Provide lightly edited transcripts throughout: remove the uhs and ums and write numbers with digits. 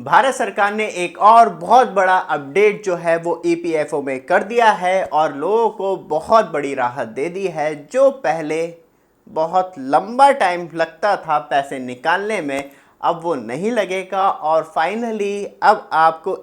भारत सरकार ने एक और बहुत बड़ा अपडेट जो है वो ईपीएफओ में कर दिया है और लोगों को बहुत बड़ी राहत दे दी है। जो पहले बहुत लंबा टाइम लगता था पैसे निकालने में, अब वो नहीं लगेगा और फाइनली अब आपको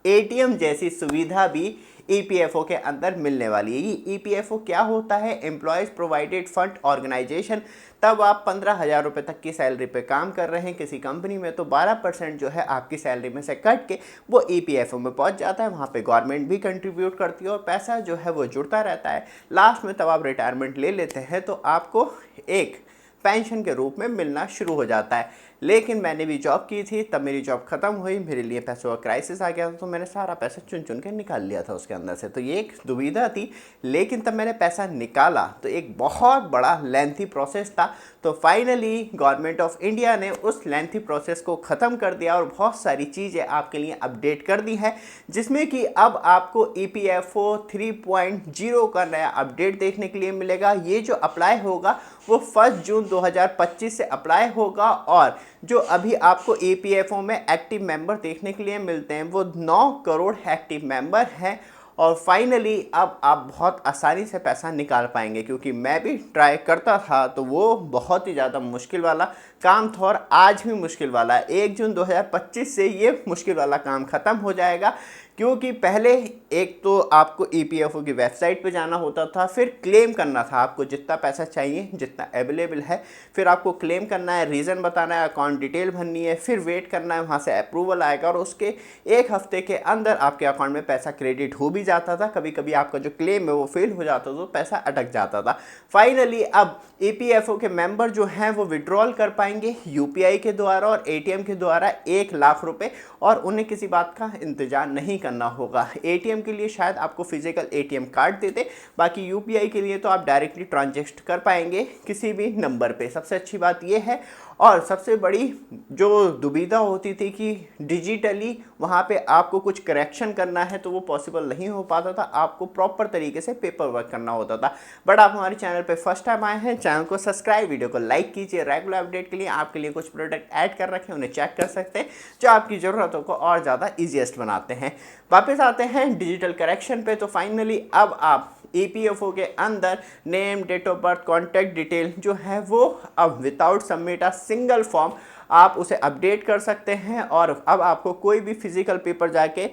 एटीएम जैसी सुविधा भी ईपीएफओ के अंदर मिलने वाली है। ये ईपीएफओ क्या होता है? Employees provided fund organisation. तब आप 15,000 रुपये तक की सैलरी पे काम कर रहे हैं किसी कंपनी में, तो 12% जो है आपकी सैलरी में से कट के वो ईपीएफओ में पहुंच जाता है। वहाँ पे गवर्नमेंट भी कंट्रीब्यूट करती है और पैसा जो है वो जुड़ता रहता है। लास्ट में तब आप रिटायरमेंट ले लेते हैं तो आपको एक पेंशन के रूप में मिलना शुरू हो जाता है। लेकिन मैंने भी जॉब की थी, तब मेरी जॉब ख़त्म हुई, मेरे लिए पैसों का क्राइसिस आ गया था, तो मैंने सारा पैसा चुन चुन के निकाल लिया था उसके अंदर से। तो ये एक दुविधा थी, लेकिन तब मैंने पैसा निकाला तो एक बहुत बड़ा लेंथी प्रोसेस था। तो फाइनली गवर्नमेंट ऑफ इंडिया ने उस लेंथी प्रोसेस को ख़त्म कर दिया और बहुत सारी चीज़ें आपके लिए अपडेट कर दी है, जिसमें कि अब आपको ईपीएफओ 3.0 का नया अपडेट देखने के लिए मिलेगा। ये जो अप्लाई होगा वो 1 जून 2025 से अप्लाई होगा और जो अभी आपको ईपीएफओ में एक्टिव मेंबर देखने के लिए मिलते हैं वो 9 करोड़ एक्टिव मेंबर हैं। और फाइनली अब आप बहुत आसानी से पैसा निकाल पाएंगे, क्योंकि मैं भी ट्राई करता था तो वो बहुत ही ज़्यादा मुश्किल वाला काम था और आज भी मुश्किल वाला है। 1 जून 2025 से ये मुश्किल वाला काम ख़त्म हो जाएगा, क्योंकि पहले एक तो आपको ईपीएफओ की वेबसाइट पे जाना होता था, फिर क्लेम करना था आपको जितना पैसा चाहिए, जितना अवेलेबल है, फिर आपको क्लेम करना है, रीज़न बताना है, अकाउंट डिटेल भरनी है, फिर वेट करना है, वहाँ से अप्रूवल आएगा और उसके 1 हफ्ते के अंदर आपके अकाउंट में पैसा क्रेडिट हो भी जाता था। कभी कभी आपका जो क्लेम है वो फेल हो जाता था तो पैसा अटक जाता था। फाइनली अब ईपीएफओ के मेंबर जो हैं वो विड्रॉल कर पाएंगे यूपीआई के द्वारा और एटीएम के द्वारा 1 लाख रुपए, और उन्हें किसी बात का इंतजार नहीं करना होगा। एटीएम के लिए शायद आपको फिजिकल एटीएम कार्ड देते, बाकी यूपीआई के लिए तो आप डायरेक्टली ट्रांजैक्ट कर पाएंगे किसी भी नंबर पे। सबसे अच्छी बात यह है, और सबसे बड़ी जो दुविधा होती थी कि डिजिटली वहाँ पे आपको कुछ करेक्शन करना है तो वो पॉसिबल नहीं हो पाता था, आपको प्रॉपर तरीके से पेपर वर्क करना होता था। बट आप हमारे चैनल पे फर्स्ट टाइम आए हैं, चैनल को सब्सक्राइब, वीडियो को लाइक कीजिए। रेगुलर अपडेट के लिए आपके लिए कुछ प्रोडक्ट ऐड कर रखे हैं, उन्हें चेक कर सकते हैं, जो आपकी ज़रूरतों को और ज़्यादा ईजीएस्ट बनाते हैं। वापस आते हैं डिजिटल करेक्शन पे। तो फाइनली अब आप ईपीएफओ के अंदर name, date of birth, contact detail जो है वो अब without submit a single form आप उसे अपडेट कर सकते हैं। और अब आपको कोई भी फिजिकल पेपर जाके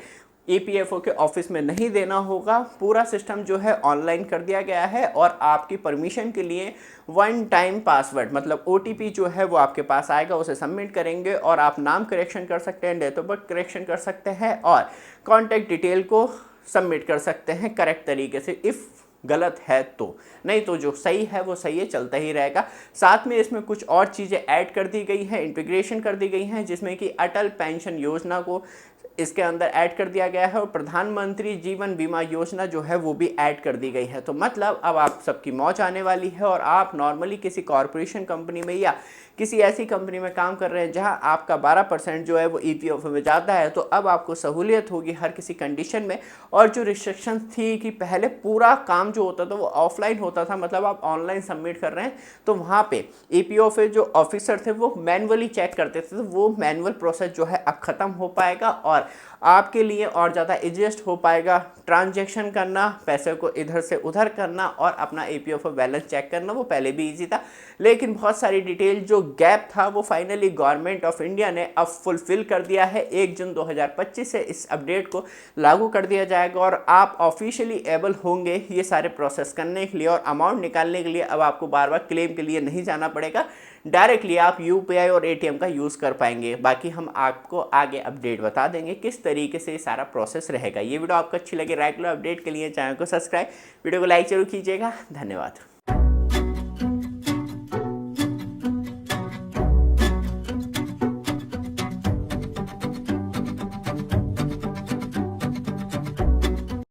ईपीएफओ के ऑफिस में नहीं देना होगा। पूरा सिस्टम जो है ऑनलाइन कर दिया गया है और आपकी परमिशन के लिए 1 टाइम पासवर्ड मतलब ओटीपी जो है वो आपके पास आएगा, उसे सबमिट करेंगे और आप नाम करेक्शन कर सकते हैं, डेट ऑफ बर्थ करेक्शन कर सकते हैं और कॉन्टैक्ट डिटेल को सबमिट कर सकते हैं करेक्ट तरीके से। इफ़ गलत है तो, नहीं तो जो सही है वो सही है, चलता ही रहेगा। साथ में इसमें कुछ और चीज़ें ऐड कर दी गई हैं, इंटीग्रेशन कर दी गई हैं, जिसमें कि अटल पेंशन योजना को इसके अंदर ऐड कर दिया गया है और प्रधानमंत्री जीवन बीमा योजना जो है वो भी ऐड कर दी गई है। तो मतलब अब आप सबकी मौज आने वाली है और आप नॉर्मली किसी कॉरपोरेशन कंपनी में या किसी ऐसी कंपनी में काम कर रहे हैं जहां आपका 12% जो है वो ईपीएफओ में जाता है, तो अब आपको सहूलियत होगी हर किसी कंडीशन में। और जो रिस्ट्रिक्शन थी कि पहले पूरा काम जो होता था वो ऑफलाइन होता था, मतलब आप ऑनलाइन सबमिट कर रहे हैं, तो वहाँ पे ईपीएफओ जो ऑफिसर थे वो मैनुअली चेक करते थे, तो वो मैनुअल प्रोसेस जो है अब ख़त्म हो पाएगा और आपके लिए और ज़्यादा इजीएस्ट हो पाएगा ट्रांजैक्शन करना, पैसे को इधर से उधर करना और अपना ईपीएफओ बैलेंस चेक करना। वो पहले भी इजी था, लेकिन बहुत सारी डिटेल जो गैप था वो फाइनली गवर्नमेंट ऑफ इंडिया ने अब फुलफिल कर दिया है। 1 जून 2025 से इस अपडेट को लागू कर दिया जाएगा और आप ऑफिशियली एबल होंगे ये सारे प्रोसेस करने के लिए। और अमाउंट निकालने के लिए अब आपको बार बार क्लेम के लिए नहीं जाना पड़ेगा, डायरेक्टली आप यूपीआई और एटीएम का यूज़ कर पाएंगे। बाकी हम आपको आगे अपडेट बता देंगे किस तरीके से ये सारा प्रोसेस रहेगा। ये वीडियो आपको अच्छी लगे, रेगुलर अपडेट के लिए चैनल को सब्सक्राइब, वीडियो को लाइक जरूर कीजिएगा। धन्यवाद।